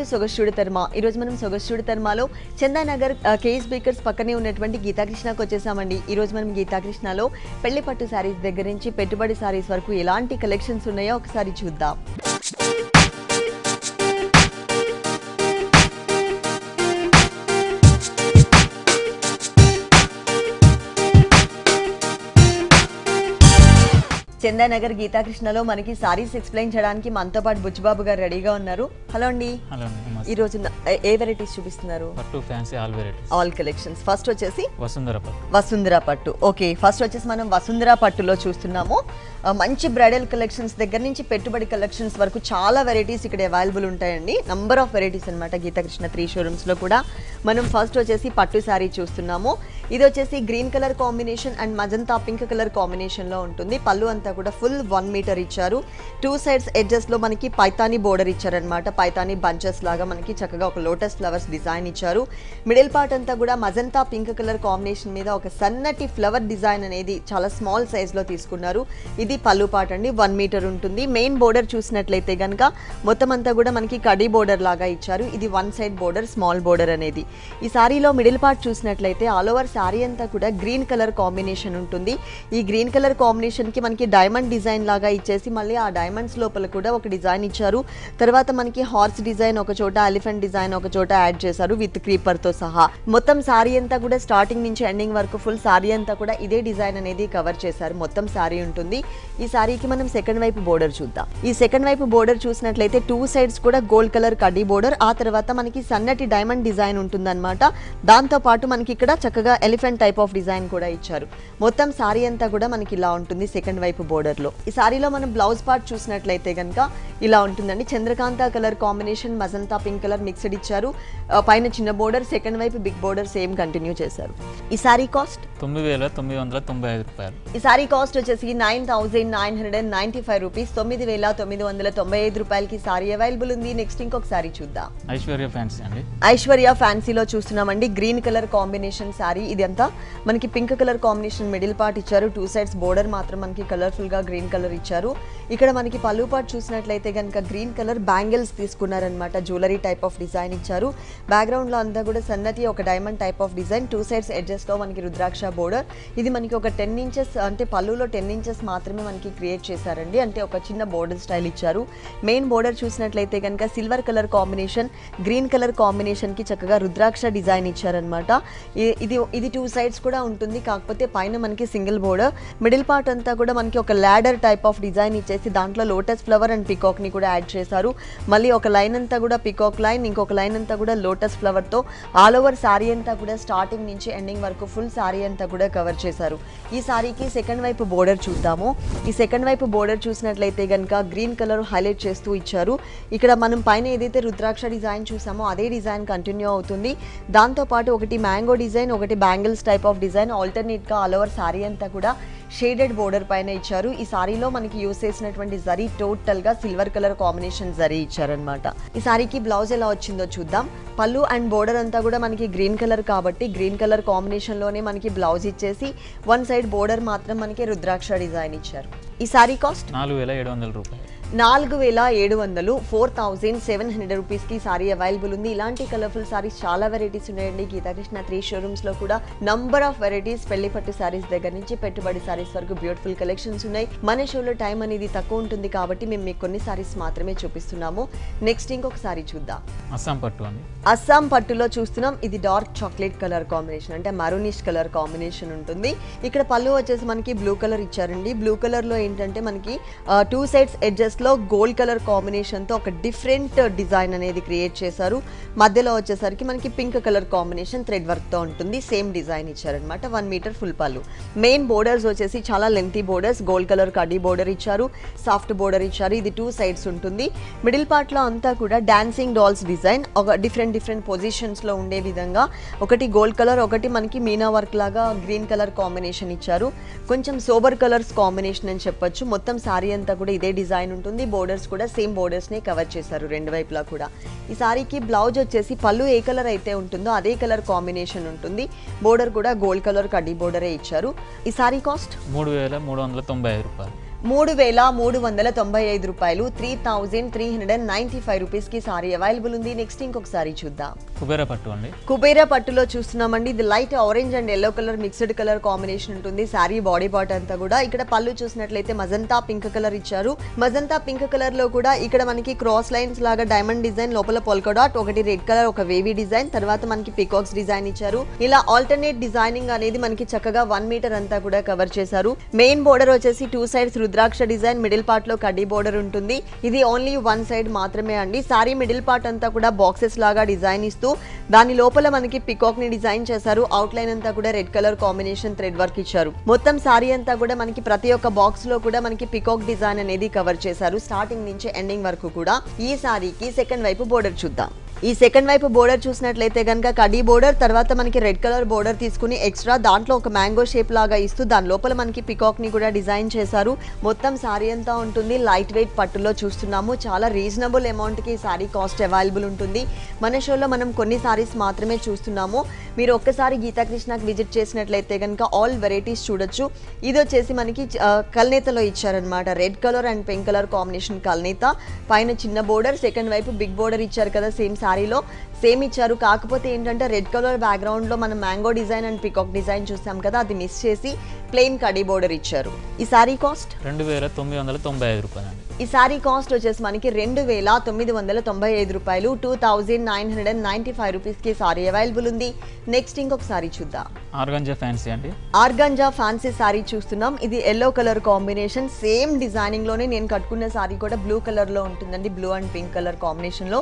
సొగస్యుడి తర్మ ఈరోజు మనం సొగస్యుడి తర్మలో Chandanagar KS baker's పక్కనే ఉన్నటువంటి గీతాకృష్ణకు వచ్చేసామండి. ఈరోజు మనం గీతాకృష్ణలో పెళ్లి పట్టు శారీస్ దగ్గర నుంచి పెట్టుబడి శారీస్ వరకు ఎలాంటి కలెక్షన్స్ ఉన్నాయో ఒకసారి చూద్దాం. చందానగర్ గీతాకృష్ణలో మనకి సారీస్ ఎక్స్ప్లెయిన్ చేయడానికి మనతో పాటు బుచ్చిబాబు గారు రెడీగా ఉన్నారు. హలో అండి. ఈ రోజు ఏ వెరైటీస్ చూపిస్తున్నారు? పట్టు fancy all varieties, all collections. First వచ్చేసి వసుంధర పట్టు. ఓకే, ఫస్ట్ వచ్చేసి మనం వసుంధర పట్టులో చూస్తున్నాము. మంచి బ్రైడల్ కలెక్షన్స్ దగ్గర నుంచి పెట్టుబడి కలెక్షన్స్ వరకు చాలా వెరైటీస్ ఇక్కడ అవైలబుల్ ఉంటాయండి. నంబర్ ఆఫ్ వెరైటీస్ అనమాట గీతాకృష్ణ 3 షోరూమ్స్ లో కూడా. మనం ఫస్ట్ వచ్చేసి పట్టు శారీ చూస్తున్నాము. ఇది వచ్చేసి green colour combination and magenta pink colour combination లో ఉంటుంది. పళ్ళు అంతా కూడా ఫుల్ 1 మీటర్ ఇచ్చారు. 2 సైడ్స్ ఎడ్జెస్ లో మనకి పైతాని బోర్డర్ ఇచ్చారనమాట. పైతాని బంచెస్ లాగా మనకి చక్కగా ఒక లోటస్ ఫ్లవర్స్ డిజైన్ ఇచ్చారు. మిడిల్ పార్ట్ అంతా కూడా మజంతా పింక్ కలర్ కాంబినేషన్ మీద ఒక సన్నటి ఫ్లవర్ డిజైన్ అనేది చాలా స్మాల్ సైజ్ లో తీసుకున్నారు. ఇది పళ్ళు పార్ట్ అండి, 1 మీటర్ ఉంటుంది. మెయిన్ బోర్డర్ చూసినట్లయితే కనుక మొత్తం అంతా కూడా మనకి కడీ బోర్డర్ లాగా ఇచ్చారు. ఇది 1 సైడ్ బోర్డర్, స్మాల్ బోర్డర్ అనేది. ఈ సారీలో మిడిల్ పార్ట్ చూసినట్లయితే ఆల్ ఓవర్ సారీ అంతా కూడా గ్రీన్ కలర్ కాంబినేషన్ ఉంటుంది. ఈ గ్రీన్ కలర్ కాంబినేషన్ కి మనకి డైమండ్ డిజైన్ లాగా ఇచ్చేసి మళ్ళీ ఆ డైమండ్స్ లోపల కూడా ఒక డిజైన్ ఇచ్చారు. తర్వాత మనకి హార్స్ డిజైన్ ఒక చోట, ఎలిఫెంట్ డిజైన్ ఒక చోట యాడ్ చేశారు విత్ క్రీపర్ తో సహా. మొత్తం సారీ అంతా కూడా స్టార్టింగ్ నుంచి ఎండింగ్ వరకు ఫుల్ సారీ అంతా కూడా ఇదే డిజైన్ అనేది కవర్ చేశారు. మొత్తం సారీ ఉంటుంది. ఈ సారీకి మనం సెకండ్ వైపు బోర్డర్ చూద్దాం. ఈ సెకండ్ వైపు బోర్డర్ చూసినట్లయితే 2 సైడ్స్ కూడా గోల్డ్ కలర్ కడ్డీ బోర్డర్. ఆ తర్వాత మనకి సన్నటి డైమండ్ డిజైన్ ఉంటుందన్నమాట. దాంతో పాటు మనకి ఇక్కడ చక్కగా ఎలిఫెంట్ టైప్ ఆఫ్ డిజైన్ కూడా ఇచ్చారు. మొత్తం సారీ అంతా కూడా మనకి ఇలా ఉంటుంది సెకండ్ వైపు బోర్డర్ లో. ఈ సారీలో మనం బ్లౌజ్ పార్ట్ చూసినట్లయితే కనుక ఇలా ఉంటుందండి. Chandrakanta colour combination, magenta pink colour mixed ఇచ్చారు. పైన చిన్న బోర్డర్, సెకండ్ వైపు బిగ్ బోర్డర్ సేమ్ కంటిన్యూ చేశారు. ఈ సారీ కాస్ట్ 9,995 రూపాయలు. ఈ సారీ కాస్ట్ వచ్చేసి 9,995 రూపీస్. 9,995 రూపాయలకి సారీ అవైలబుల్ ఉంది. నెక్స్ట్ ఇంకొక సారీ చూద్దాం. ఐశ్వర్య ఫ్యాన్సీ అండి. ఐశ్వర్య ఫ్యాన్సీలో చూస్తున్నామండి. Green colour combination sorry. ఇది అంతా మనకి pink colour combination middle part ఇచ్చారు. 2 సైడ్స్ బోర్డర్ మాత్రం మనకి కలర్ఫుల్ గా గ్రీన్ కలర్ ఇచ్చారు. ఇక్కడ మనకి పళ్ళు పార్ట్ చూసినట్లయితే కనుక గ్రీన్ కలర్ బ్యాంగిల్స్ తీసుకున్నారనమాట. జ్యువెలరీ టైప్ ఆఫ్ డిజైన్ ఇచ్చారు. బ్యాక్గ్రౌండ్ లో అంతా కూడా సన్నటి ఒక diamond type of design. 2 sides edges లో మనకి రుద్రాక్ష బోర్డర్. ఇది మనకి ఒక 10 ఇంచెస్ అంటే పళ్ళులో 10 ఇంచెస్ మాత్రమే మనకి క్రియేట్ చేశారండి. అంటే ఒక చిన్న బోర్డర్ స్టైల్ ఇచ్చారు. మెయిన్ బోర్డర్ చూసినట్లయితే కనుక silver colour combination, green colour combination కి చక్కగా రుద్రాక్ష డిజైన్ ఇచ్చారనమాట. ఇది 2 సైడ్స్ కూడా ఉంటుంది. కాకపోతే పైన మనకి సింగిల్ బోర్డర్. మిడిల్ పార్ట్ అంతా కూడా మనకి ఒక ల్యాడర్ టైప్ ఆఫ్ డిజైన్ ఇచ్చేసి దాంట్లో లోటస్ ఫ్లవర్ అండ్ పికాక్ ని కూడా యాడ్ చేశారు. మళ్ళీ ఒక లైన్ అంతా కూడా పికాక్ లైన్, ఇంకొక లైన్ అంతా కూడా లోటస్ ఫ్లవర్ తో ఆల్ ఓవర్ సారీ అంతా కూడా స్టార్టింగ్ నుంచి ఎండింగ్ వరకు ఫుల్ సారీ అంతా కూడా కవర్ చేశారు. ఈ సారీకి సెకండ్ వైపు బోర్డర్ చూద్దాము. ఈ సెకండ్ వైపు బోర్డర్ చూసినట్లయితే కనుక గ్రీన్ కలర్ హైలైట్ చేస్తూ ఇచ్చారు. ఇక్కడ మనం పైన ఏదైతే రుద్రాక్ష డిజైన్ చూసామో అదే డిజైన్ కంటిన్యూ అవుతుంది. దాంతో పాటు ఒకటి మ్యాంగో డిజైన్, ఒకటి bangles type of design alternate గా ఆల్ ఓవర్ సారీ అంతా కూడా షేడెడ్ బోర్డర్ పైన ఇచ్చారు. ఈ సారీలో మనకి యూజ్ చేసినటువంటి జరీ టోటల్ గా సిల్వర్ కలర్ కాంబినేషన్ జరీ ఇచ్చారనమాట. ఈ సారీకి బ్లౌజ్ ఎలా వచ్చిందో చూద్దాం. పళ్ళు అండ్ బోర్డర్ అంతా కూడా మనకి గ్రీన్ కలర్ కాబట్టి గ్రీన్ కలర్ కాంబినేషన్ లోనే మనకి బ్లౌజ్ ఇచ్చేసి 1 సైడ్ బోర్డర్ మాత్రం మనకి రుద్రాక్ష డిజైన్ ఇచ్చారు. ఈ సారీ కాస్ట్ 4,700 రూపాయలు. 4,700 4,700 రూపీస్ కి సారీ అవైలబుల్ ఉంది. ఇలాంటి కలర్ఫుల్ సారీస్ చాలా వెరైటీస్ ఉన్నాయండి గీతాకృష్ణ 3 షోరూమ్స్ లో కూడా. నంబర్ ఆఫ్ వెరైటీస్ పెళ్లి పట్టు సారీస్ దగ్గర నుంచి పెట్టుబడి సారీస్ వరకు బ్యూటిఫుల్ కలెక్షన్స్ ఉన్నాయి. మన షోలో టైం అనేది తక్కువ ఉంటుంది కాబట్టి మేము మీకు కొన్ని సారీస్ మాత్రమే చూపిస్తున్నాము. నెక్స్ట్ ఇంకొక సారీ చూద్దాం. అస్సాం పట్టు అండి. అస్సాం పట్టులో చూస్తున్నాం. ఇది డార్క్ చాక్లెట్ కలర్ కాంబినేషన్, అంటే మరూనిష్ కలర్ కాంబినేషన్ ఉంటుంది. ఇక్కడ పళ్ళు వచ్చేసి మనకి బ్లూ కలర్ ఇచ్చారండి. బ్లూ కలర్ లో ఏంటంటే మనకి 2 సైడ్స్ ఎడ్జెస్ లో గోల్డ్ కలర్ కాంబినేషన్ తో ఒక డిఫరెంట్ డిజైన్ అనేది క్రియేట్ చేశారు. మధ్యలో వచ్చేసరికి మనకి pink colour combination thread work తో ఉంటుంది. సేమ్ డిజైన్ ఇచ్చారనమాట. 1 మీటర్ ఫుల్ పళ్ళు. మెయిన్ బోర్డర్స్ వచ్చేసి చాలా లెంతీ బోర్డర్స్. గోల్డ్ కలర్ కడ్డీ బోర్డర్ ఇచ్చారు, సాఫ్ట్ బోర్డర్ ఇచ్చారు. ఇది 2 సైడ్స్ ఉంటుంది. మిడిల్ పార్ట్ లో అంతా కూడా డాన్సింగ్ డాల్స్ డిజైన్ ఒక డిఫరెంట్ పొజిషన్స్ లో ఉండే విధంగా ఒకటి గోల్డ్ కలర్, ఒకటి మనకి మీనా వర్క్ లాగా గ్రీన్ కలర్ కాంబినేషన్ ఇచ్చారు. కొంచెం సోబర్ కలర్స్ కాంబినేషన్ అని చెప్పొచ్చు. మొత్తం సారీ అంతా కూడా ఇదే డిజైన్ ఉంటుంది. బోర్డర్స్ కూడా సేమ్ బోర్డర్స్ నే కవర్ చేశారు 2 వైపులా కూడా. ఈ సారీకి బ్లౌజ్ వచ్చేసి పళ్ళు ఏ కలర్ అయితే ఉంటుందో అదే కలర్ కాంబినేషన్ ఉంటుంది. బోర్డర్ కూడా గోల్డ్ కలర్ కడ్డీ బోర్డరే ఇచ్చారు. ఈ సారీ కాస్ట్ 3,395 రూపాయలు. 3395 రూపాయలు, 3395 రూపీస్ కి సారీ అవైలబుల్ ఉంది. నెక్స్ట్ ఇంకొక సారీ చూద్దాం. కుబేర పట్టు అండి. కుబేర పట్టులో చూస్తున్నామండి. ఇది light orange and yellow colour mixed colour combination ఉంటుంది. సారీ బాడీ పార్ట్ అంతా కూడా. ఇక్కడ పళ్ళు చూసినట్లయితే మజంతా పింక్ కలర్ ఇచ్చారు. మజంతా పింక్ కలర్ లో కూడా ఇక్కడ మనకి క్రాస్ లైన్స్ లాగా డైమండ్ డిజైన్, లోపల పొల్కా డాట్, ఒకటి రెడ్ కలర్, ఒక వేవీ డిజైన్, తర్వాత మనకి పికాక్స్ డిజైన్ ఇచ్చారు. ఇలా ఆల్టర్నేట్ డిజైనింగ్ అనేది మనకి చక్కగా 1 మీటర్ అంతా కూడా కవర్ చేశారు. మెయిన్ బోర్డర్ వచ్చేసి 2 సైడ్స్ రుద్రాక్ష డిజైన్, మిడిల్ పార్ట్ లో కడ్డీ బోర్డర్ ఉంటుంది. ఇది ఓన్లీ 1 సైడ్ మాత్రమే అండి. సారీ మిడిల్ పార్ట్ అంతా కూడా బాక్సెస్ లాగా డిజైన్ ఇస్తూ దాని లోపల మనకి పికాక్ ని డిజైన్ చేశారు. అవుట్ లైన్ అంతా కూడా red colour combination thread work ఇచ్చారు. మొత్తం సారీ అంతా కూడా మనకి ప్రతి ఒక్క బాక్స్ లో కూడా మనకి పికాక్ డిజైన్ అనేది కవర్ చేశారు. స్టార్టింగ్ నుంచి ఎండింగ్ వరకు కూడా. ఈ సారీకి సెకండ్ వైపు బోర్డర్ చూద్దాం. ఈ సెకండ్ వైపు బోర్డర్ చూసినట్లయితే కనుక కడ్డీ బోర్డర్, తర్వాత మనకి రెడ్ కలర్ బోర్డర్ తీసుకుని ఎక్స్ట్రా దాంట్లో ఒక మ్యాంగో షేప్ లాగా ఇస్తూ దాని లోపల మనకి పికాక్ ని కూడా డిజైన్ చేశారు. మొత్తం సారీ అంతా ఉంటుంది లైట్ వెయిట్ పట్టులో చూస్తున్నాము. చాలా రీజనబుల్ అమౌంట్ కి సారీ కాస్ట్ అవైలబుల్ ఉంటుంది. మన షోలో మనం కొన్ని సారీస్ మాత్రమే చూస్తున్నాము. మీరు ఒక్కసారి గీతాకృష్ణకి విజిట్ చేసినట్లయితే కనుక ఆల్ వెరైటీస్ చూడొచ్చు. ఇది వచ్చేసి మనకి కల్నేతలో ఇచ్చారనమాట. Red colour and pink colour combination Kalnetha, పైన చిన్న బోర్డర్, సెకండ్ వైపు బిగ్ బోర్డర్ ఇచ్చారు కదా, సేమ్ సారీలో సేమ్ ఇచ్చారు. కాకపోతే ఏంటంటే రెడ్ కలర్ బ్యాక్గ్రౌండ్ లో మనం mango design and peacock design చూసాం కదా, అది మిస్ చేసి ప్లెయిన్ కడీ బోర్డర్ ఇచ్చారు. ఈ సారీ కాస్ట్ 2995 రూపాయలు అండి. ఈ సారీ కాస్ట్ వచ్చేసి మనకి 2995 రూపాయలు, 2995 రూపీస్ కి సారీ అవైలబుల్ ఉంది. నెక్స్ట్ ఇంకొక సారీ చూద్దాం. ఆర్గంజా ఫ్యాన్సీ అండి. ఆర్గంజా ఫ్యాన్సీ సారీ చూస్తున్నాం. ఇది yellow colour combination. Same designing లోనే నేను కట్టుకున్న సారీ కూడా బ్లూ కలర్ లో ఉంటుందండి. Blue and pink colour combination లో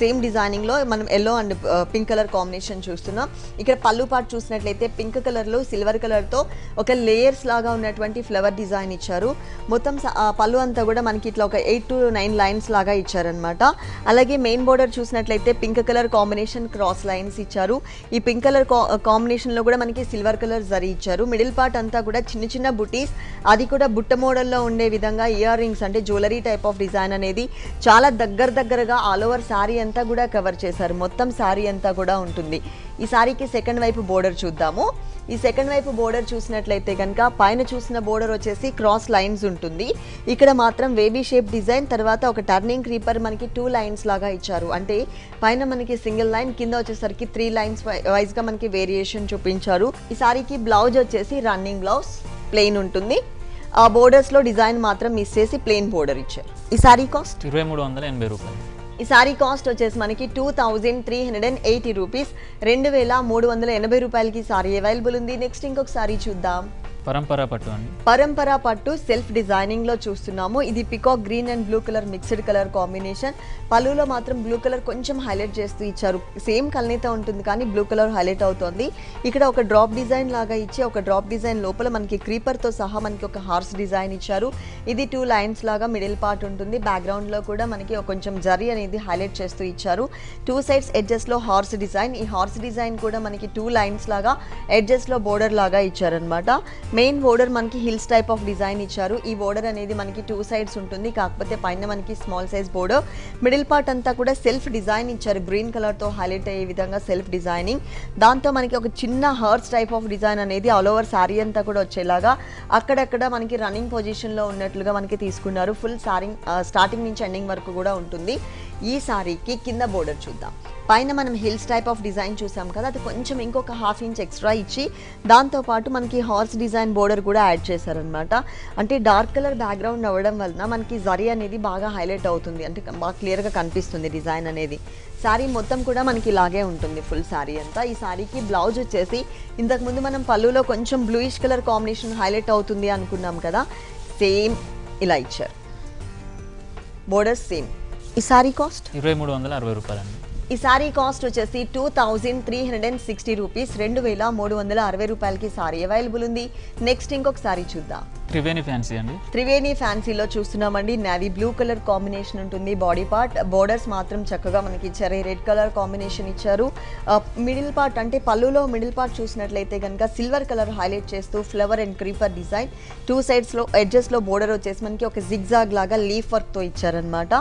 సేమ్ డిజైనింగ్ లో మనం yellow and pink colour combination చూస్తున్నాం. ఇక్కడ పళ్ళు పార్ట్ చూసినట్లయితే పింక్ కలర్ లో సిల్వర్ కలర్ తో ఒక లేయర్స్ లాగా ఉన్నటువంటి ఫ్లవర్ డిజైన్ ఇచ్చారు. మొత్తం పళ్ళు అంతా కూడా మనకి ఇట్లా ఒక 8 to 9 లైన్స్ లాగా ఇచ్చారనమాట. అలాగే మెయిన్ బోర్డర్ చూసినట్లయితే pink colour combination cross lines ఇచ్చారు. ఈ పింక్ కలర్ కాంబినేషన్ లో కూడా మనకి సిల్వర్ కలర్ జరీ ఇచ్చారు. మిడిల్ పార్ట్ అంతా కూడా చిన్న చిన్న బుటీస్, అది కూడా బుట్ట మోడల్లో ఉండే విధంగా ఇయర్ రింగ్స్ అంటే జ్యువెలరీ టైప్ ఆఫ్ డిజైన్ అనేది చాలా దగ్గరగా ఆల్ ఓవర్ సారీ అంతా కూడా కవర్ చేశారు. మొత్తం సారీ అంతా కూడా ఉంటుంది. ఈ సారీకి సెకండ్ వైపు బోర్డర్ చూద్దాము. ఈ సెకండ్ వైపు బోర్డర్ చూసినట్లయితే కనుక పైన చూసిన బోర్డర్ వచ్చేసి క్రాస్ లైన్స్ ఉంటుంది. ఇక్కడ మాత్రం వేవీ షేప్ డిజైన్, తర్వాత ఒక టర్నింగ్ క్రీపర్ మనకి 2 లైన్స్ లాగా ఇచ్చారు. అంటే పైన మనకి సింగిల్ లైన్, కింద వచ్చేసరికి 3 లైన్స్ వైజ్ గా మనకి వేరియేషన్ చూపించారు. ఈ సారీకి బ్లౌజ్ వచ్చేసి రన్నింగ్ బ్లౌజ్ ప్లెయిన్ ఉంటుంది. ఆ బోర్డర్స్ లో డిజైన్ మాత్రం మిస్ చేసి ప్లెయిన్ బోర్డర్ ఇచ్చారు. ఈ సారీ కాస్ట్ 2380 రూపాయలు. ఈ సారీ కాస్ట్ వచ్చేసి మనకి 2380 రూపీస్, 2380 రూపాయలకి సారీ అవైలబుల్ ఉంది. నెక్స్ట్ ఇంకొక సారీ చూద్దాం. పరంపరా పట్టు అండి. పరంపరా పట్టు సెల్ఫ్ డిజైనింగ్ లో చూస్తున్నాము. ఇది peacock green and blue colour mixed colour combination. పళ్ళులో మాత్రం బ్లూ కలర్ కొంచెం హైలైట్ చేస్తూ ఇచ్చారు. సేమ్ కల్నేత ఉంటుంది కానీ బ్లూ కలర్ హైలైట్ అవుతోంది. ఇక్కడ ఒక డ్రాప్ డిజైన్ లాగా ఇచ్చి, ఒక డ్రాప్ డిజైన్ లోపల మనకి క్రీపర్ తో సహా మనకి ఒక హార్స్ డిజైన్ ఇచ్చారు. ఇది 2 లైన్స్ లాగా మిడిల్ పార్ట్ ఉంటుంది. బ్యాక్గ్రౌండ్ లో కూడా మనకి కొంచెం జరీ అనేది హైలైట్ చేస్తూ ఇచ్చారు. 2 సైడ్స్ ఎడ్జెస్ లో హార్స్ డిజైన్. ఈ హార్స్ డిజైన్ కూడా మనకి 2 లైన్స్ లాగా ఎడ్జెస్ లో బోర్డర్ లాగా ఇచ్చారనమాట. మెయిన్ బోర్డర్ మనకి హిల్స్ టైప్ ఆఫ్ డిజైన్ ఇచ్చారు. ఈ బోర్డర్ అనేది మనకి 2 సైడ్స్ ఉంటుంది. కాకపోతే పైన మనకి small size border, middle part అంతా కూడా సెల్ఫ్ డిజైన్ ఇచ్చారు. గ్రీన్ కలర్ తో హైలైట్ అయ్యే విధంగా సెల్ఫ్ డిజైనింగ్. దాంతో మనకి ఒక చిన్న హర్ట్స్ టైప్ ఆఫ్ డిజైన్ అనేది ఆల్ ఓవర్ సారీ అంతా కూడా వచ్చేలాగా అక్కడక్కడ మనకి రన్నింగ్ పొజిషన్ లో ఉన్నట్లుగా మనకి తీసుకున్నారు. ఫుల్ సారీ స్టార్టింగ్ నుంచి ఎండింగ్ వరకు కూడా ఉంటుంది. ఈ సారీకి కింద బోర్డర్ చూద్దాం. పైన మనం హిల్స్ టైప్ ఆఫ్ డిజైన్ చూసాం కదా, అది కొంచెం ఇంకొక 1/2 ఇంచ్ ఎక్స్ట్రా ఇచ్చి దాంతో పాటు మనకి హార్స్ డిజైన్ బోర్డర్ కూడా యాడ్ చేశారనమాట. అంటే డార్క్ కలర్ బ్యాక్గ్రౌండ్ అవ్వడం వలన మనకి జరీ అనేది బాగా హైలైట్ అవుతుంది. అంటే బాగా క్లియర్గా కనిపిస్తుంది డిజైన్ అనేది. శారీ మొత్తం కూడా మనకి ఇలాగే ఉంటుంది ఫుల్ శారీ అంతా. ఈ శారీకి బ్లౌజ్ వచ్చేసి ఇంతకుముందు మనం పళ్ళులో కొంచెం బ్లూయిష్ కలర్ కాంబినేషన్ హైలైట్ అవుతుంది అనుకున్నాం కదా, సేమ్ ఇలా ఇచ్చారు. Border same. ఈ సారీ కాస్ట్ 2360 రూపాయలు అండి. ఈ సారీ కాస్ట్ వచ్చేసి 2360 రూపీస్, 2360 రూపాయలకి సారీ అవైలబుల్ ఉంది. నెక్స్ట్ ఇంకొక సారీ చూద్దాం. త్రివేణి ఫ్యాన్సీ అండి. త్రివేణి ఫ్యాన్సీలో చూస్తున్నామండి. నావీ బ్లూ కలర్ కాంబినేషన్ ఉంటుంది. బాడీ పార్ట్ బోర్డర్స్ మాత్రం చక్కగా మనకి ఇచ్చారు. రెడ్ కలర్ కాంబినేషన్ ఇచ్చారు. మిడిల్ పార్ట్ అంటే పళ్ళులో మిడిల్ పార్ట్ చూసినట్లయితే కనుక సిల్వర్ కలర్ హైలైట్ చేస్తూ ఫ్లవర్ అండ్ క్రీపర్ డిజైన్. 2 సైడ్స్లో ఎడ్జెస్లో బోర్డర్ వచ్చేసి మనకి ఒక జిగ్జాగ్ లాగా లీఫ్ వర్క్తో ఇచ్చారనమాట.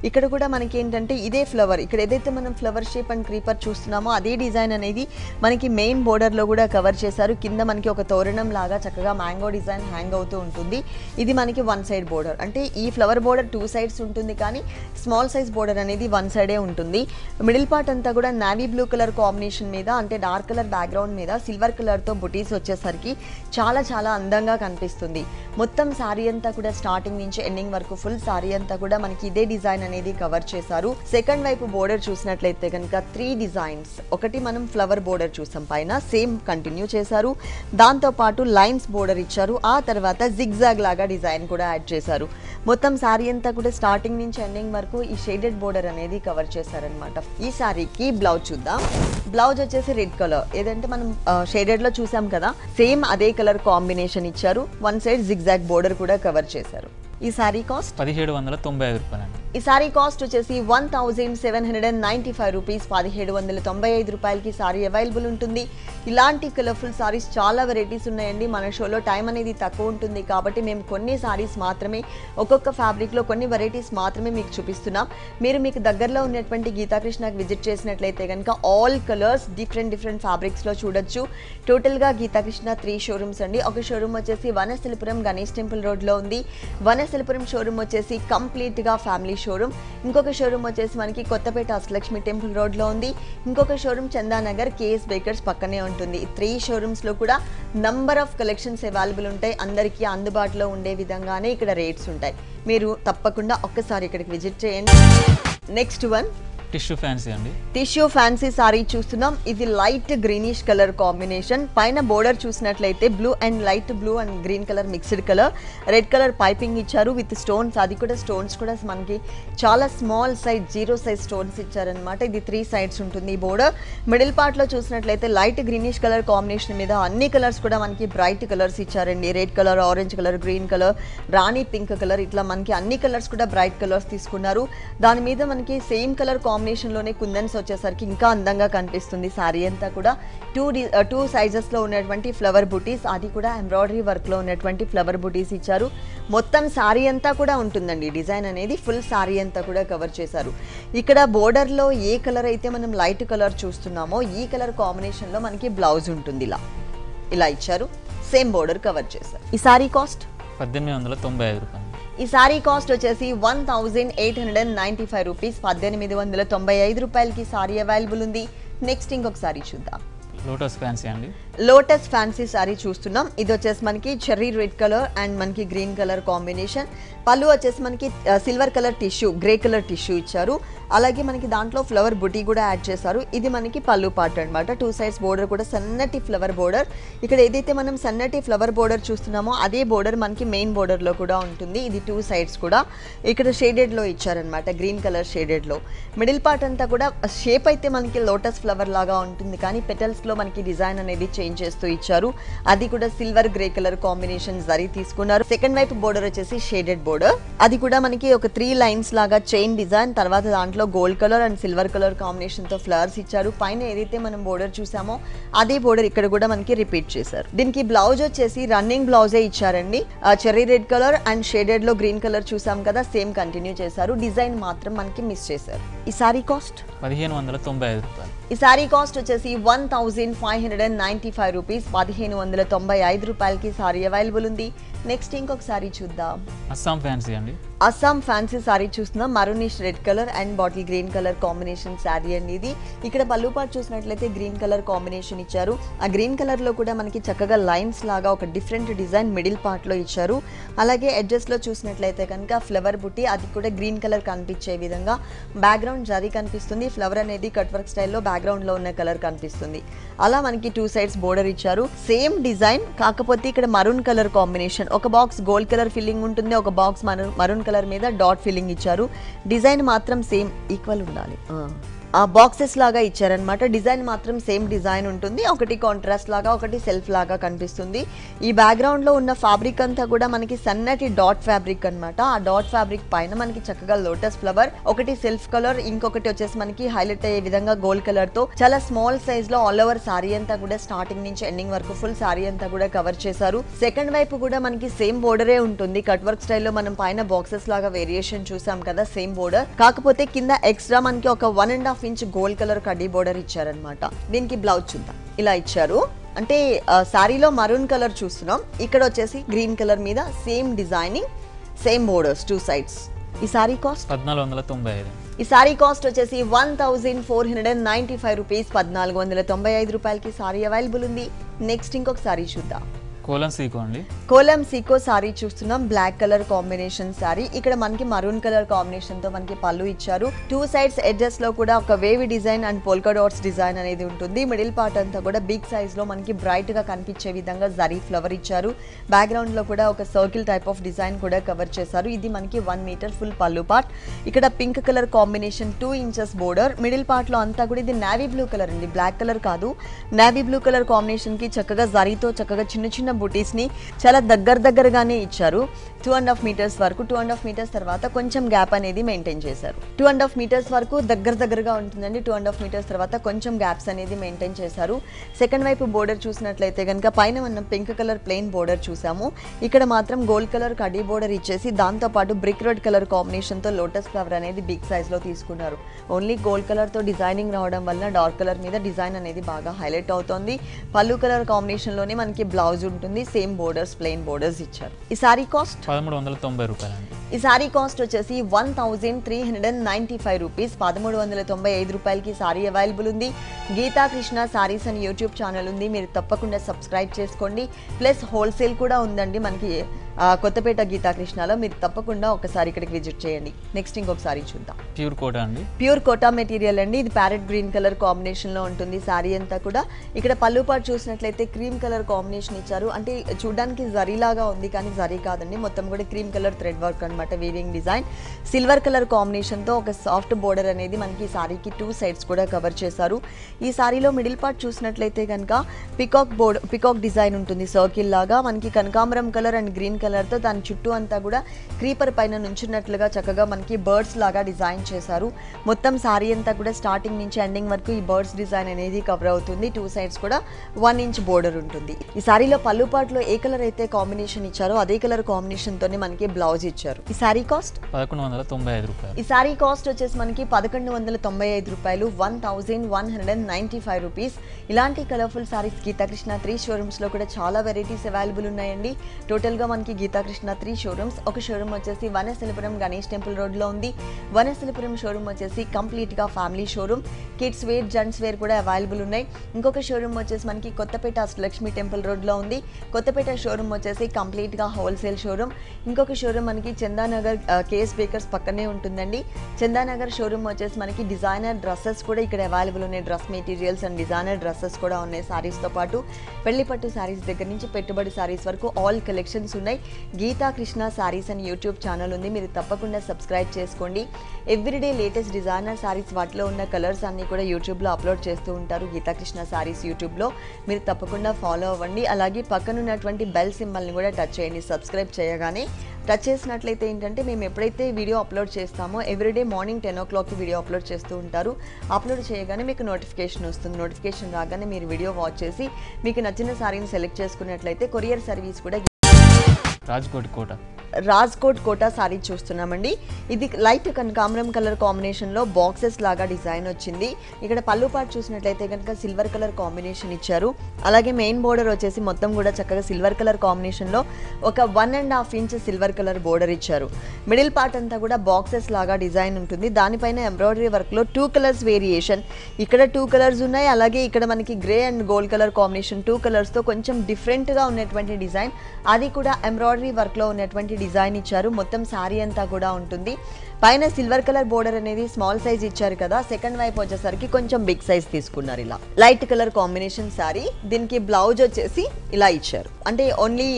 ఇక్కడ కూడా మనకి ఏంటంటే ఇదే ఫ్లవర్, ఇక్కడ ఏదైతే మనం ఫ్లవర్ షేప్ అండ్ క్రీపర్ చూస్తున్నామో అదే డిజైన్ అనేది మనకి మెయిన్ బోర్డర్ లో కూడా కవర్ చేశారు. కింద మనకి ఒక తోరణం లాగా చక్కగా మ్యాంగో డిజైన్ హ్యాంగ్ అవుతూ ఉంటుంది. ఇది మనకి వన్ సైడ్ బోర్డర్, అంటే ఈ ఫ్లవర్ బోర్డర్ 2 సైడ్స్ ఉంటుంది కానీ స్మాల్ సైజ్ బోర్డర్ అనేది 1 సైడే ఉంటుంది. మిడిల్ పార్ట్ అంతా కూడా నావీ బ్లూ కలర్ కాంబినేషన్ మీద, అంటే డార్క్ కలర్ బ్యాక్గ్రౌండ్ మీద సిల్వర్ కలర్ తో బుటీస్ వచ్చేసరికి చాలా చాలా అందంగా కనిపిస్తుంది. మొత్తం సారీ అంతా కూడా స్టార్టింగ్ నుంచి ఎండింగ్ వరకు ఫుల్ సారీ అంతా కూడా మనకి ఇదే డిజైన్ అనేది కవర్ చేశారు. సెకండ్ వైపు బోర్డర్ చూసినట్లయితే కనుక 3 డిజైన్స్, ఒకటి మనం ఫ్లవర్ బోర్డర్ చూసాం పైన, సేమ్ కంటిన్యూ చేశారు. దాంతో పాటు లైన్స్ బోర్డర్ ఇచ్చారు. ఆ తర్వాత జిగ్జాగ్ లాగా డిజైన్ కూడా యాడ్ చేశారు. మొత్తం సారీ అంతా కూడా స్టార్టింగ్ నుంచి ఎండింగ్ వరకు ఈ షేడెడ్ బోర్డర్ అనేది కవర్ చేశారనమాట. ఈ సారీకి బ్లౌజ్ చూద్దాం. బ్లౌజ్ వచ్చేసి రెడ్ కలర్, ఏదంటే మనం షేడెడ్ లో చూసాం కదా, సేమ్ అదే కలర్ కాంబినేషన్ ఇచ్చారు. 1 సైడ్ జిగ్జాగ్ బోర్డర్ కూడా కవర్ చేశారు. ఈ సారీ కాస్ట్ 1795 రూపాయలండి. ఈ సారీ కాస్ట్ వచ్చేసి 1795 రూపీస్. 1795 రూపాయలకి సారీ అవైలబుల్ ఉంటుంది. ఇలాంటి కలర్ఫుల్ సారీస్ చాలా వెరైటీస్ ఉన్నాయండి. మన షోలో టైం అనేది తక్కువ ఉంటుంది కాబట్టి మేము కొన్ని సారీస్ మాత్రమే, ఒక్కొక్క ఫ్యాబ్రిక్లో కొన్ని వెరైటీస్ మాత్రమే మీకు చూపిస్తున్నాం. మీరు మీకు దగ్గరలో ఉన్నటువంటి గీతాకృష్ణకి విజిట్ చేసినట్లయితే కనుక ఆల్ కలర్స్ డిఫరెంట్ ఫ్యాబ్రిక్స్లో చూడొచ్చు. టోటల్గా గీతాకృష్ణ 3 షోరూమ్స్ అండి. ఒక షోరూమ్ వచ్చేసి వనస్థలిపురం గణేష్ టెంపుల్ రోడ్లో ఉంది. వనస్థలిపురం షోరూమ్ వచ్చేసి కంప్లీట్గా ఫ్యామిలీ షోరూమ్. ఇంకొక షోరూమ్ వచ్చేసి మనకి కొత్తపేట అష్టలక్ష్మి టెంపుల్ రోడ్లో ఉంది. ఇంకొక షోరూమ్ చందానగర్ కేఎస్ బేకర్స్ పక్కనే ఉంటుంది. 3 షోరూమ్స్లో కూడా నంబర్ ఆఫ్ కలెక్షన్స్ అవైలబుల్ ఉంటాయి. అందరికీ అందుబాటులో ఉండే విధంగానే ఇక్కడ రేట్స్ ఉంటాయి. మీరు తప్పకుండా ఒక్కసారి ఇక్కడికి విజిట్ చేయండి. నెక్స్ట్ వన్ టిష్యూ ఫ్యాన్సీ అండి. టిష్యూ ఫ్యాన్సీ సారీ చూస్తున్నాం. ఇది లైట్ గ్రీనిష్ కలర్ కాంబినేషన్. పైన బోర్డర్ చూసినట్లయితే blue and light blue and green colour mixed colour, red colour piping ఇచ్చారు విత్ స్టోన్స్. అది కూడా స్టోన్స్ కూడా మనకి చాలా స్మాల్ సైజ్ 0 సైజ్ స్టోన్స్ ఇచ్చారనమాట. ఇది 3 సైడ్స్ ఉంటుంది ఈ బోర్డర్. మిడిల్ పార్ట్ లో చూసినట్లయితే లైట్ గ్రీనిష్ కలర్ కాంబినేషన్ మీద అన్ని కలర్స్ కూడా మనకి బ్రైట్ కలర్స్ ఇచ్చారండి. Red colour, orange colour, green colour, rani pink colour, ఇట్లా మనకి అన్ని కలర్స్ కూడా బ్రైట్ కలర్స్ తీసుకున్నారు. దాని మీద మనకి సేమ్ కలర్ లోనే కుందన్స్ వచ్చేసరికి ఇంకా అందంగా కనిపిస్తుంది. సారీ అంతా కూడా 2 సైజెస్ లో ఉన్నటువంటి ఫ్లవర్ బుటీస్, అది కూడా ఎంబ్రాయిడరీ వర్క్ లో ఉన్నటువంటి ఫ్లవర్ బుటీస్ ఇచ్చారు. మొత్తం సారీ అంతా కూడా ఉంటుందండి. డిజైన్ అనేది ఫుల్ సారీ అంతా కూడా కవర్ చేశారు. ఇక్కడ బోర్డర్ లో ఏ కలర్ అయితే మనం లైట్ కలర్ చూస్తున్నామో ఈ కలర్ కాంబినేషన్ లో మనకి బ్లౌజ్ ఉంటుంది. ఇలా ఇచ్చారు. సేమ్ బోర్డర్ కవర్ చేశారు. ఈ సారీ కాస్ట్ 1895 రూపాయలు. ఈ సారీ కాస్ట్ వచ్చేసి 1895 రూపీస్. 1895 రూపాయలకి సారీ అవైలబుల్ ఉంది. నెక్స్ట్ ఇంకొక సారీ చూద్దాం. లోటస్ ఫ్యాన్సీ అండి. లోటస్ ఫ్యాన్సీ సారీ చూస్తున్నాం. ఇది వచ్చేసి మనకి చెర్రీ రెడ్ కలర్ అండ్ మనకి గ్రీన్ కలర్ కాంబినేషన్. పళ్ళు వచ్చేసి మనకి silver colour tissue, grey colour tissue ఇచ్చారు. అలాగే మనకి దాంట్లో ఫ్లవర్ బుటీ కూడా యాడ్ చేశారు. ఇది మనకి పళ్ళు పార్ట్ అనమాట. 2 సైడ్స్ బోర్డర్ కూడా సన్నటి ఫ్లవర్ బోర్డర్. ఇక్కడ ఏదైతే మనం సన్నటి ఫ్లవర్ బోర్డర్ చూస్తున్నామో అదే బోర్డర్ మనకి మెయిన్ బోర్డర్ లో కూడా ఉంటుంది. ఇది 2 సైడ్స్ కూడా ఇక్కడ షేడెడ్ లో ఇచ్చారనమాట, గ్రీన్ కలర్ షేడెడ్ లో. మిడిల్ పార్ట్ అంతా కూడా షేప్ అయితే మనకి లోటస్ ఫ్లవర్ లాగా ఉంటుంది కానీ పెటల్స్ లో మనకి డిజైన్ అనేది చేంజ్ చేస్తూ ఇచ్చారు. అది కూడా silver grey colour combination zari తీసుకున్నారు. సెకండ్ వైపు బోర్డర్ వచ్చేసి షేడెడ్ బోర్డర్. అది కూడా మనకి ఒక 3 లైన్స్ లాగా చైన్ డిజైన్, తర్వాత దాంట్లో gold colour and silver colour combination తో ఫ్లవర్స్ ఇచ్చారు. పైన ఏదైతే మనం బోర్డర్ చూసామో అదే బోర్డర్ ఇక్కడ కూడా మనకి రిపీట్ చేశారు. దీనికి బ్లౌజ్ వచ్చేసి రన్నింగ్ బ్లౌజే ఇచ్చారండి. Cherry red colour and shaded లో గ్రీన్ కలర్ చూసాం కదా, సేమ్ కంటిన్యూ చేశారు. డిజైన్ మాత్రం మనకి మిస్ చేశారు. ఈ సారీ కాస్ట్ 1595 రూపాయలు. ఈ సారీ కాస్ట్ వచ్చేసి 1595 రూపీస్. 1595 రూపాయలకి సారీ అవైలబుల్ ఉంది. నెక్స్ట్ ఇంకొక సారీ చూద్దాం. అస్సాం ఫ్యాన్సీ అండి. అస్సాం ఫ్యాన్సీ సారీ చూస్తున్నాం. Maroonish red colour and bottle green colour combination sorry అండి ఇది. ఇక్కడ పళ్ళు పాటు చూసినట్లయితే గ్రీన్ కలర్ కాంబినేషన్ ఇచ్చారు. ఆ గ్రీన్ కలర్ లో కూడా మనకి చక్కగా లైన్స్ లాగా ఒక డిఫరెంట్ డిజైన్ మిడిల్ పార్ట్ లో ఇచ్చారు. అలాగే ఎడ్జెస్ లో చూసినట్లయితే కనుక ఫ్లవర్ బుట్టి, అది కూడా గ్రీన్ కలర్ కనిపించే విధంగా బ్యాక్గ్రౌండ్ జరీ కనిపిస్తుంది. ఫ్లవర్ అనేది కట్ వర్క్ స్టైల్లో బ్యాక్గ్రౌండ్ లో ఉన్న కలర్ కనిపిస్తుంది. అలా మనకి 2 సైడ్స్ బోర్డర్ ఇచ్చారు. సేమ్ డిజైన్, కాకపోతే ఇక్కడ మరూన్ కలర్ కాంబినేషన్. ఒక బాక్స్ గోల్డ్ కలర్ ఫిల్లింగ్ ఉంటుంది, ఒక బాక్స్ మరూన్ కలర్ మీద డాట్ ఫిల్లింగ్ ఇచ్చారు. డిజైన్ మాత్రం సేమ్ ఈక్వల్ ఉండాలి. ఆ బాక్సెస్ లాగా ఇచ్చారనమాట. డిజైన్ మాత్రం సేమ్ డిజైన్ ఉంటుంది. ఒకటి కాంట్రాస్ట్ లాగా, ఒకటి సెల్ఫ్ లాగా కనిపిస్తుంది. ఈ బ్యాక్గ్రౌండ్ లో ఉన్న ఫ్యాబ్రిక్ అంతా కూడా మనకి సన్నటి డాట్ ఫ్యాబ్రిక్ అనమాట. ఆ డాట్ ఫ్యాబ్రిక్ పైన మనకి చక్కగా లోటస్ ఫ్లవర్, ఒకటి సెల్ఫ్ కలర్, ఇంకొకటి వచ్చేసి మనకి హైలైట్ అయ్యే విధంగా గోల్డ్ కలర్ తో చాలా స్మాల్ సైజ్ లో ఆల్ ఓవర్ సారీ అంతా కూడా స్టార్టింగ్ నుంచి ఎండింగ్ వరకు ఫుల్ సారీ అంతా కూడా కవర్ చేశారు. సెకండ్ వైపు కూడా మనకి సేమ్ బోర్డరే ఉంటుంది. కట్ వర్క్ స్టైల్లో మనం పైన బాక్సెస్ లాగా వేరియేషన్ చూసాం కదా, సేమ్ బోర్డర్. కాకపోతే కింద ఎక్స్ట్రా మనకి ఒక 1.5 ఇంచ్ గోల్డ్ కలర్ కడ్డీ బోర్డర్ ఇచ్చారనమాట. దీనికి బ్లౌజ్ చూద్దాం. ఇలా ఇచ్చారు. అంటే శారీలో మరూన్ కలర్ చూస్తున్నాం, ఇక్కడ వచ్చేసి గ్రీన్ కలర్ మీద same designing, same borders 2 sides. ఈ సారీ కాస్ట్ 1495. ఈ సారీ కాస్ట్ వచ్చేసి 1495 రూపీస్. 1495 రూపాయలకి సారీ అవైలబుల్ ఉంది. నెక్స్ట్ ఇంకొక సారీ చూద్దాం. కోలం సీకో అండి. కోలం సీకో సారీ చూస్తున్నాం. Black colour combination sari. ఇక్కడ మనకి మరూన్ కలర్ కాంబినేషన్ తో మనకి పళ్ళు ఇచ్చారు. 2 sides ఎడ్జెస్ లో కూడా ఒక wavy design and polka dots design అనేది ఉంటుంది. మిడిల్ పార్ట్ అంతా కూడా బిగ్ సైజ్ లో మనకి బ్రైట్ గా కనిపించే విధంగా జరీ ఫ్లవర్ ఇచ్చారు. బ్యాక్గ్రౌండ్ లో కూడా ఒక సర్కిల్ టైప్ ఆఫ్ డిజైన్ కూడా కవర్ చేశారు. ఇది మనకి 1 మీటర్ ఫుల్ పళ్ళు పార్ట్. ఇక్కడ pink colour combination 2 inches border. Middle part లో అంతా కూడా ఇది నావీ బ్లూ కలర్ అండి, బ్లాక్ కలర్ కాదు. నావీ బ్లూ కలర్ కాంబినేషన్ కి చక్కగా జరీతో చక్కగా చిన్న చిన్న బుటీస్ ని చాలా దగ్గరగానే ఇచ్చారు. 2.5 meters వరకు. 2.5 meters తర్వాత కొంచెం గ్యాప్ అనేది మెయింటైన్ చేశారు. 2.5 meters వరకు దగ్గరగా ఉంటుందండి. 2.5 meters తర్వాత కొంచెం గ్యాప్స్ అనేది మెయింటైన్ చేశారు. సెకండ్ వైపు బోర్డర్ చూసినట్లయితే కనుక పైన మనం పింక్ కలర్ ప్లెయిన్ బోర్డర్ చూసాము. ఇక్కడ మాత్రం గోల్డ్ కలర్ కడ్డీ బోర్డర్ ఇచ్చేసి దాంతో పాటు బ్రిక్ రెడ్ కలర్ కాంబినేషన్ తో లోటస్ ఫ్లవర్ అనేది బిగ్ సైజ్ లో తీసుకున్నారు. ఓన్లీ గోల్డ్ కలర్ తో డిజైనింగ్ రావడం వల్ల డార్క్ కలర్ మీద డిజైన్ అనేది బాగా హైలైట్ అవుతోంది. పళ్ళు కలర్ కాంబినేషన్ లోనే మనకి బ్లౌజ్ ఉంటుంది. సేమ్ బోర్డర్స్, ప్లెయిన్ బోర్డర్స్ ఇచ్చారు. ఈ సారీ కాస్ట్ 1390 రూపాయలు అండి. ఈ సారీ కాస్ట్ వచ్చేసి 1395 రూపీస్. 1395 రూపాయలకి సారీ అవైలబుల్ ఉంది. గీతా కృష్ణ సారీస్ అని యూట్యూబ్ ఛానల్ ఉంది, మీరు తప్పకుండా సబ్స్క్రైబ్ చేసుకోండి. ప్లస్ హోల్సేల్ కూడా ఉందండి మనకి కొత్తపేట గీతా కృష్ణలో. మీరు తప్పకుండా ఒకసారి ఇక్కడికి విజిట్ చేయండి. నెక్స్ట్ ఇంకొక సారీ చూద్దాం. ప్యూర్ కోటా అండి. ప్యూర్ కోటా మెటీరియల్ అండి. ఇది ప్యారెట్ గ్రీన్ కలర్ కాంబినేషన్ లో ఉంటుంది సారీ అంతా కూడా. ఇక్కడ పళ్ళు పాటు చూసినట్లయితే క్రీమ్ కలర్ కాంబినేషన్ ఇచ్చారు. అంటే చూడడానికి జరీ లాగా ఉంది కానీ జరీ కాదండి, మొత్తం కూడా క్రీమ్ కలర్ థ్రెడ్ వర్క్ అనమాట, weaving design. Silver colour combination తో ఒక సాఫ్ట్ బోర్డర్ అనేది మనకి సారీకి 2 sides కూడా కవర్ చేశారు. ఈ సారీలో మిడిల్ పార్ట్ చూసినట్లయితే కనుక పికాక్ డిజైన్ ఉంటుంది, సర్కిల్ లాగా. మనకి కనకాంబరం కలర్ అండ్ గ్రీన్ కలర్ తో దాని చుట్టూ అంతా కూడా క్రీపర్ పైన నుంచున్నట్లుగా చక్కగా మనకి బర్డ్స్ లాగా డిజైన్ చేశారు. మొత్తం సారీ అంతా కూడా స్టార్టింగ్ నుంచి ఎండింగ్ వరకు ఈ బర్డ్స్ డిజైన్ అనేది కవర్ అవుతుంది. 2 sides కూడా 1 inch బోర్డర్ ఉంటుంది. ఈ సారీలో పళ్ళు పార్ట్ లో ఏ కలర్ అయితే కాంబినేషన్ ఇచ్చారో అదే కలర్ కాంబినేషన్ తోనే మనకి బ్లౌజ్ ఇచ్చారు. ఈ సారీ కాస్ట్ 1195 రూపాయలు. ఈ సారీ కాస్ట్ వచ్చేసి మనకి 1195 రూపాయలు. 1195 రూపీస్. ఇలాంటి కలర్ఫుల్ సారీస్ గీతాకృష్ణ 3 showrooms లో కూడా చాలా వెరైటీస్ అవైలబుల్ ఉన్నాయండి. టోటల్ గా మనకి గీతాకృష్ణ 3 showrooms. ఒక షోరూమ్ వచ్చేసి వనస్థలిపురం గణేష్ టెంపుల్ రోడ్ లో ఉంది. వనస్థలిపురం షోరూమ్ వచ్చేసి కంప్లీట్ గా family showroom. Kids wear, gents wear కూడా అవైలబుల్ ఉన్నాయి. ఇంకొక షోరూమ్ వచ్చేసి మనకి కొత్తపేట అష్టలక్ష్మి టెంపుల్ రోడ్ లో ఉంది. కొత్తపేట షోరూమ్ వచ్చేసి కంప్లీట్ గా హోల్సేల్ షోరూమ్. ఇంకొక షోరూమ్ మనకి చందానగర్ కేఎస్ బేకర్స్ పక్కనే ఉంటుందండి. చందానగర్ షోరూమ్ వచ్చేసి మనకి డిజైనర్ డ్రెస్సెస్ కూడా ఇక్కడ అవైలబుల్ ఉన్నాయి. Dress materials and designer dresses కూడా ఉన్నాయి. సారీస్ తో పాటు పెళ్లి పట్టు సారీస్ దగ్గర నుంచి పెట్టుబడి సారీస్ వరకు ఆల్ కలెక్షన్స్ ఉన్నాయి. గీతా కృష్ణ సారీస్ అని యూట్యూబ్ ఛానల్ ఉంది, మీరు తప్పకుండా సబ్స్క్రైబ్ చేసుకోండి. ఎవ్రీడే లేటెస్ట్ డిజైనర్ సారీస్ వాటిలో ఉన్న కలర్స్ అన్ని కూడా యూట్యూబ్లో అప్లోడ్ చేస్తూ ఉంటారు గీతా కృష్ణ సారీస్ యూట్యూబ్లో. మీరు తప్పకుండా ఫాలో అవ్వండి. అలాగే పక్కన ఉన్నటువంటి బెల్ సింబల్ని కూడా టచ్ చేయండి. సబ్స్క్రైబ్ చేయగానే టచ్ చేసినట్లయితే ఏంటంటే మేము ఎప్పుడైతే వీడియో అప్లోడ్ చేస్తామో ఎవ్రీడే మార్నింగ్ 10 o'clockకి వీడియో అప్లోడ్ చేస్తూ ఉంటారు. అప్లోడ్ చేయగానే మీకు నోటిఫికేషన్ వస్తుంది. నోటిఫికేషన్ రాగానే మీరు వీడియో వాచ్ చేసి మీకు నచ్చిన సారీని సెలెక్ట్ చేసుకున్నట్లయితే కొరియర్ సర్వీస్ కూడా. రాజ్కోట్ కోటా సారీ చూస్తున్నామండి. ఇది లైట్ కనకాంబరం కలర్ కాంబినేషన్లో బాక్సెస్ లాగా డిజైన్ వచ్చింది. ఇక్కడ పళ్ళు పార్ట్ చూసినట్లయితే కనుక సిల్వర్ కలర్ కాంబినేషన్ ఇచ్చారు. అలాగే మెయిన్ బోర్డర్ వచ్చేసి మొత్తం కూడా చక్కగా సిల్వర్ కలర్ కాంబినేషన్లో ఒక 1.5 inch సిల్వర్ కలర్ బోర్డర్ ఇచ్చారు. మిడిల్ పార్ట్ అంతా కూడా బాక్సెస్ లాగా డిజైన్ ఉంటుంది. దానిపైన ఎంబ్రాయిడరీ వర్క్లో 2 colors వేరియేషన్. ఇక్కడ 2 colors ఉన్నాయి. అలాగే ఇక్కడ మనకి grey and gold colour combination 2 colorsతో కొంచెం డిఫరెంట్గా ఉన్నటువంటి డిజైన్, అది కూడా ఎంబ్రాయిడరీ వర్క్లో ఉన్నటువంటి డిజైన్ ఇచ్చారు. మొత్తం సారీ అంతా కూడా ఉంటుంది. పైన సిల్వర్ కలర్ బోర్డర్ అనేది స్మాల్ సైజ్ ఇచ్చారు కదా, సెకండ్ వైపు వచ్చేసరికి కొంచెం బిగ్ సైజ్ తీసుకున్నారు. ఇలా లైట్ కలర్ కాంబినేషన్ సారీ. దీనికి బ్లౌజ్ వచ్చేసి ఇలా ఇచ్చారు. అంటే ఓన్లీ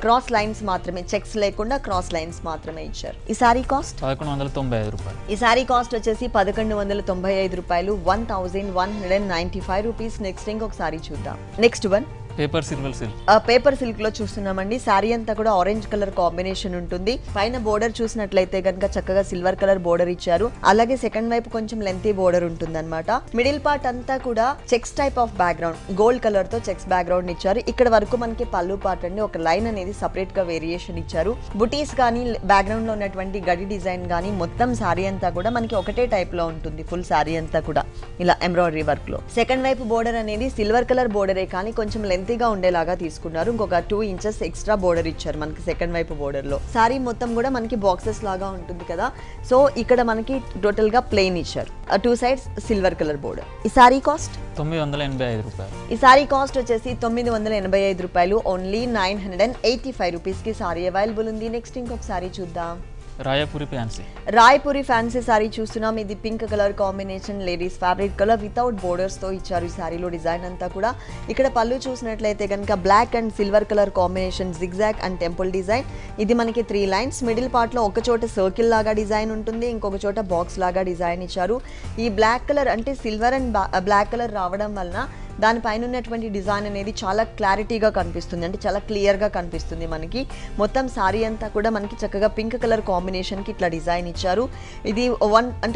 క్రాస్ లైన్స్ మాత్రమే, చెక్స్ లేకుండా క్రాస్ లైన్స్ మాత్రమే ఇచ్చారు. ఈ సారీ కాస్ట్ 1195 రూపాయలు. ఈ సారీ కాస్ట్ వచ్చేసి 1195 రూపాయలు. 1195 రూపీస్. నెక్స్ట్ ఇంకొక సారీ చూద్దాం. Next one paper silver silk. Paper silk లో చూస్తున్నామండి. శారీ అంతా కూడా ఆరెంజ్ కలర్ కాంబినేషన్ ఉంటుంది. పైన బోర్డర్ చూసినట్లయితే కనుక చక్కగా సిల్వర్ కలర్ బోర్డర్ ఇచ్చారు. అలాగే సెకండ్ వైపు కొంచెం లెంతీ బోర్డర్ ఉంటుంది అనమాట. మిడిల్ పార్ట్ అంతా కూడా checks type of background, gold colour తో చెక్స్ బ్యాక్గ్రౌండ్ ఇచ్చారు. ఇక్కడ వరకు మనకి పళ్ళు పార్ట్ అండి ఒక లైన్ అనేది సపరేట్ గా వేరియేషన్ ఇచ్చారు. బుటీస్ కానీ బ్యాక్గ్రౌండ్ లో ఉన్నటువంటి గడి డిజైన్ కానీ మొత్తం శారీ అంతా కూడా మనకి ఒకటే టైప్ లో ఉంటుంది. ఫుల్ శారీ అంతా కూడా ఇలా ఎంబ్రాయిడరీ వర్క్ లో. సెకండ్ వైపు బోర్డర్ అనేది సిల్వర్ కలర్ బోర్డరే కానీ కొంచెం లెంతీగా ఉండేలాగా తీసుకున్నారు. ఇంకొక 2 ఇంచెస్ ఎక్స్ట్రా బోర్డర్ ఇచ్చారు మనకి సెకండ్ వైపు బోర్డర్ లో. శారీ మొత్తం కూడా మనకి బాక్సెస్ లాగా ఉంటుంది కదా. సో ఇక్కడ మనకి టోటల్ గా ప్లెయిన్ ఇచ్చారు. 2 సైడ్స్ సిల్వర్ కలర్ బోర్డర్. ఈ శారీ కాస్ట్ 985 రూపాయలు. ఈ శారీ కాస్ట్ వచ్చేసి 985 రూపాయలు. ఓన్లీ 985 రూపీస్ కి శారీ అవైలబుల్ ఉంది. నెక్స్ట్ ఇంకొక శారీ చూద్దాం. రాయపూరి ఫ్యాన్సీ. రాయపూరి ఫ్యాన్సీ సారీ చూస్తున్నాం. ఇది pink colour combination, ladies fabric colour without borders తో ఇచ్చారు ఈ సారీలో డిజైన్ అంతా కూడా. ఇక్కడ పళ్ళు చూసినట్లయితే కనుక black and silver colour combination, zigzag and temple design. ఇది మనకి 3 లైన్స్. మిడిల్ పార్ట్ లో ఒక చోట సర్కిల్ లాగా డిజైన్ ఉంటుంది, ఇంకొక చోట బాక్స్ లాగా డిజైన్ ఇచ్చారు. ఈ బ్లాక్ కలర్ అంటే సిల్వర్ అండ్ బ్లాక్ కలర్ రావడం వలన దానిపైన ఉన్నటువంటి డిజైన్ అనేది చాలా క్లారిటీగా కనిపిస్తుంది, అంటే చాలా క్లియర్గా కనిపిస్తుంది మనకి. మొత్తం సారీ అంతా కూడా మనకి చక్కగా పింక్ కలర్ కాంబినేషన్కి ఇట్లా డిజైన్ ఇచ్చారు. ఇది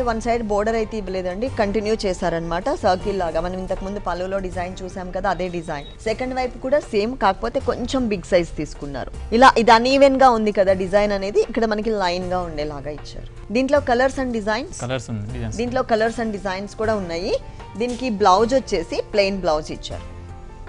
వన్ సైడ్ బోర్డర్ అయితే ఇవ్వలేదండి, కంటిన్యూ చేశారనమాట సర్కిల్ లాగా. మనం ఇంతకుముందు పళ్ళులో డిజైన్ చూసాం కదా, అదే డిజైన్. సెకండ్ వైపు కూడా సేమ్, కాకపోతే కొంచెం బిగ్ సైజ్ తీసుకున్నారు. ఇలా ఇది అన్ఈవెన్ గా ఉంది కదా డిజైన్ అనేది, ఇక్కడ మనకి లైన్ గా ఉండేలాగా ఇచ్చారు. దీంట్లో కలర్స్ అండ్ డిజైన్స్, దీంట్లో కలర్స్ అండ్ డిజైన్స్ కూడా ఉన్నాయి. దీనికి బ్లౌజ్ వచ్చేసి ప్లెయిన్ బ్లౌజ్ ఇచ్చారు,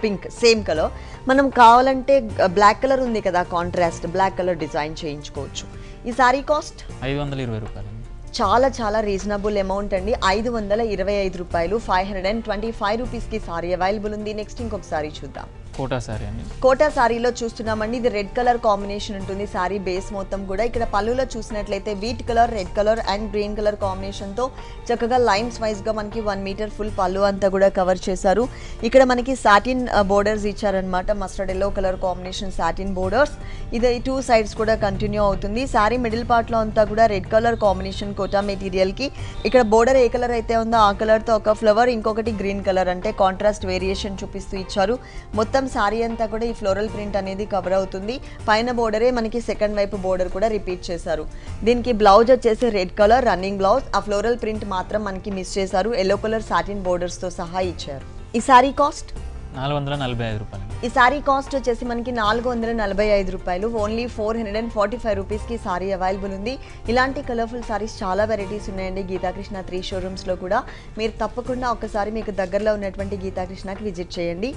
పింక్ సేమ్ కలర్. మనం కావాలంటే బ్లాక్ కలర్ ఉంది కదా కాంట్రాస్ట్, బ్లాక్ కలర్ డిజైన్ చేయించుకోవచ్చు. ఈ సారీ కాస్ట్ 520 రూపాయలు. చాలా చాలా రీజనబుల్ అమౌంట్ అండి. 525 రూపాయలు, 525 రూపీస్కి సారీ అవైలబుల్ ఉంది. నెక్స్ట్ ఇంకొక సారీ చూద్దాం. కోటా సారీ అండి. కోటా సారీలో చూస్తున్నామండి. ఇది రెడ్ కలర్ కాంబినేషన్ ఉంటుంది సారీ బేస్ మొత్తం కూడా. ఇక్కడ పళ్ళులో చూసినట్లయితే wheat colour, red colour and green colour కాంబినేషన్తో చక్కగా లైన్స్ వైజ్గా మనకి 1 మీటర్ ఫుల్ పళ్ళు అంతా కూడా కవర్ చేశారు. ఇక్కడ మనకి సాటిన్ బోర్డర్స్ ఇచ్చారనమాట, mustard yellow colour combination satin borders. ఇది 2 సైడ్స్ కూడా కంటిన్యూ అవుతుంది. సారీ మిడిల్ పార్ట్లో అంతా కూడా రెడ్ కలర్ కాంబినేషన్ కోటా మెటీరియల్కి. ఇక్కడ బోర్డర్ ఏ కలర్ అయితే ఉందో ఆ కలర్తో ఒక ఫ్లవర్, ఇంకొకటి గ్రీన్ కలర్, అంటే కాంట్రాస్ట్ వేరియేషన్ చూపిస్తూ ఇచ్చారు. మొత్తం సారీ అంతా కూడా ఈ ఫ్లోరల్ ప్రింట్ అనేది కవర్ అవుతుంది. పైన బోర్డరే మనకి సెకండ్ వైపు బోర్డర్ కూడా రిపీట్ చేశారు. దీనికి బ్లౌజ్ వచ్చేసి రెడ్ కలర్ రన్నింగ్ బ్లౌజ్. ఆ ఫ్లోరల్ ప్రింట్ మాత్రం మనకి మిస్ చేశారు, ఎల్లో కలర్ సాటిన్ బోర్డర్స్ తో సహా ఇచ్చారు. ఈ సారీ కాస్ట్ 445 రూపాయలు. ఈ సారీ కాస్ట్ వచ్చేసి మనకి 445 రూపాయలు. ఓన్లీ 445 రూపీస్కి సారీ అవైలబుల్ ఉంది. ఇలాంటి కలర్ఫుల్ సారీస్ చాలా వెరైటీస్ ఉన్నాయండి గీతాకృష్ణ 3 షోరూమ్స్లో కూడా. మీరు తప్పకుండా ఒకసారి మీకు దగ్గరలో ఉన్నటువంటి గీతాకృష్ణకి విజిట్ చేయండి.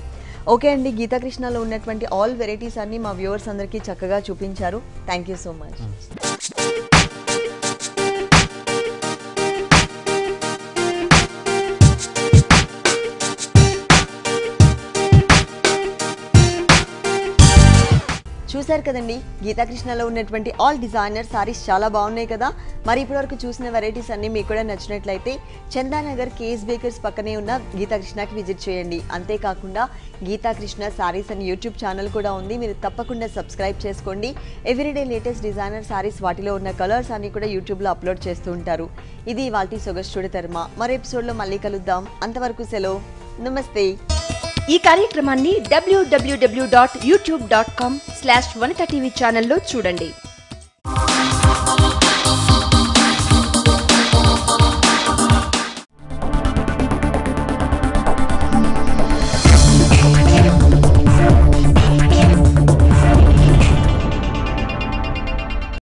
ఓకే అండి, గీతాకృష్ణలో ఉన్నటువంటి ఆల్ వెరైటీస్ అన్ని మా వ్యూవర్స్ అందరికీ చక్కగా చూపించారు. Thank you so much. చూసారు కదండి, గీతాకృష్ణలో ఉన్నటువంటి ఆల్ డిజైనర్ సారీస్ చాలా బాగున్నాయి కదా. మరి ఇప్పటివరకు చూసిన వెరైటీస్ అన్ని మీకు కూడా నచ్చినట్లయితే చందానగర్ కేఎస్ బేకర్స్ పక్కనే ఉన్న గీతాకృష్ణకి విజిట్ చేయండి. అంతేకాకుండా గీతాకృష్ణ సారీస్ అని యూట్యూబ్ ఛానల్ కూడా ఉంది, మీరు తప్పకుండా సబ్స్క్రైబ్ చేసుకోండి. ఎవ్రీడే లేటెస్ట్ డిజైనర్ సారీస్, వాటిలో ఉన్న కలర్స్ అన్ని కూడా యూట్యూబ్లో అప్లోడ్ చేస్తూ ఉంటారు. ఇది ఇవాల్టి సొగస్టుడి తర్మ. మరో ఎపిసోడ్లో మళ్ళీ కలుద్దాం. అంతవరకు సెలవు, నమస్తే. ఈ కార్యక్రమాన్ని www.youtube.com/vanitaTV ఛానల్లో చూడండి.